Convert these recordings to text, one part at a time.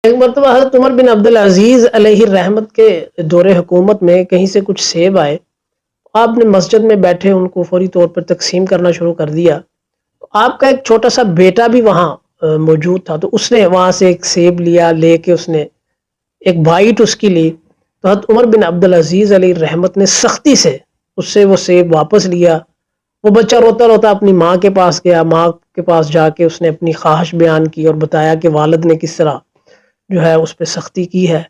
ایک مرتبہ حضرت عمر بن عبدالعزیز علیہ الرحمت کے دور حکومت میں کہیں سے کچھ سیب آئے، آپ نے مسجد میں بیٹھے ان کو فوری طور پر تقسیم کرنا شروع کر دیا۔ آپ کا ایک چھوٹا سا بیٹا بھی وہاں موجود تھا، تو اس نے وہاں سے ایک سیب لیا، لے کے اس نے ایک بائٹ اس کی لی، تو حضرت عمر بن عبدالعزیز علیہ الرحمت نے سختی سے اس سے وہ سیب واپس لیا۔ وہ بچہ روتا روتا اپنی ماں کے پاس گیا، ماں کے پاس جا کے اس نے اپنی خواہش بیان کی اور بتایا کہ والد نے کس طرح جو ہے اس پہ سختی کی ہے۔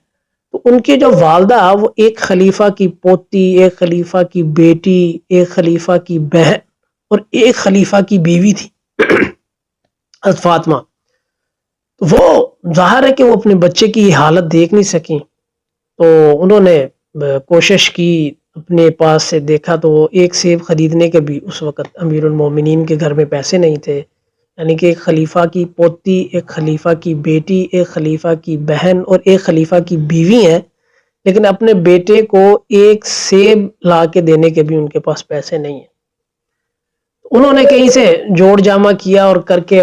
تو ان کی جو والدہ، وہ ایک خلیفہ کی پوتی، ایک خلیفہ کی بیٹی، ایک خلیفہ کی بہن اور ایک خلیفہ کی بیوی تھی، حضرت فاطمہ۔ تو وہ ظاہر ہے کہ وہ اپنے بچے کی حالت دیکھ نہیں سکیں، تو انہوں نے کوشش کی، اپنے پاس سے دیکھا تو ایک سیب خریدنے کے بھی اس وقت امیر المومنین کے گھر میں پیسے نہیں تھے، یعنی کہ ایک خلیفہ کی پوتی، ایک خلیفہ کی بیٹی، ایک خلیفہ کی بہن اور ایک خلیفہ کی بیوی ہیں، لیکن اپنے بیٹے کو ایک سیب لا کے دینے کے بھی ان کے پاس پیسے نہیں ہیں۔ انہوں نے کہیں سے جوڑ جامع کیا اور کر کے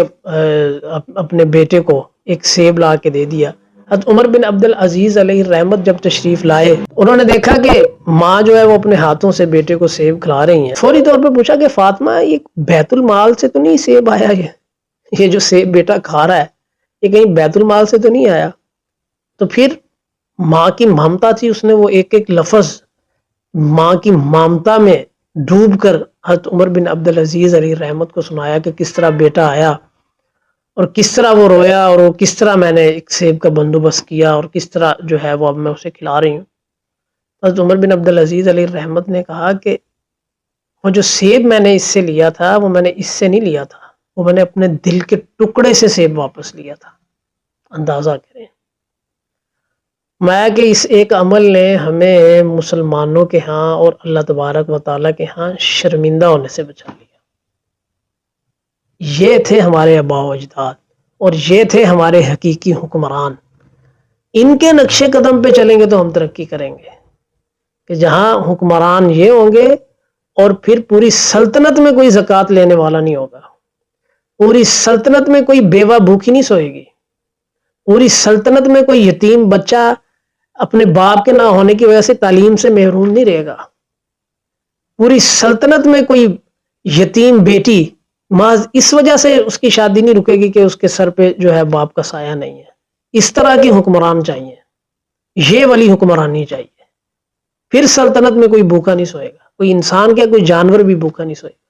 اپنے بیٹے کو ایک سیب لا کے دے دیا۔ حضرت عمر بن عبدالعزیز علیہ الرحمت جب تشریف لائے، انہوں نے دیکھا کہ ماں جو ہے وہ اپنے ہاتھوں سے بیٹے کو سیب کھلا رہی ہیں۔ فوری طور پہ پوچھا کہ فاطمہ، یہ بیت المال سے تو نہیں سیب آیا؟ یہ جو سیب بیٹا کھا رہا ہے یہ کہیں بیت المال سے تو نہیں آیا؟ تو پھر ماں کی ممتا تھی، اس نے وہ ایک ایک لفظ ماں کی ممتا میں ڈوب کر حضرت عمر بن عبدالعزیز علیہ الرحمت کو سنایا کہ کس طرح بیٹا آیا اور کس طرح وہ رویا اور وہ کس طرح میں نے ایک سیب کا بندوبست کیا اور کس طرح جو ہے وہ اب میں اسے کھلا رہی ہوں۔ حضرت عمر بن عبدالعزیز علیہ الرحمت نے کہا کہ وہ جو سیب میں نے اس سے لیا تھا وہ میں نے اس سے نہیں لیا تھا، وہ میں نے اپنے دل کے ٹکڑے سے سیب واپس لیا تھا۔ اندازہ کریں میں کہ اس ایک عمل نے ہمیں مسلمانوں کے ہاں اور اللہ تبارک و تعالیٰ کے ہاں شرمندہ ہونے سے بچا لیا۔ یہ تھے ہمارے آباء و اجداد اور یہ تھے ہمارے حقیقی حکمران۔ ان کے نقش قدم پہ چلیں گے تو ہم ترقی کریں گے، کہ جہاں حکمران یہ ہوں گے اور پھر پوری سلطنت میں کوئی زکوٰۃ لینے والا نہیں ہوگا، پوری سلطنت میں کوئی بیوہ بھوکی نہیں سوئے گی، پوری سلطنت میں کوئی یتیم بچہ اپنے باپ کے نہ ہونے کی وجہ سے تعلیم سے محروم نہیں رہے گا، پوری سلطنت میں کوئی یتیم بیٹی محض اس وجہ سے اس کی شادی نہیں رکے گی کہ اس کے سر پہ جو ہے باپ کا سایہ نہیں ہے۔ اس طرح کی حکمران چاہیے، یہ والی حکمرانی چاہیے، پھر سلطنت میں کوئی بھوکا نہیں سوئے گا، کوئی انسان کیا کوئی جانور بھی بھوکا نہیں سوئے گا۔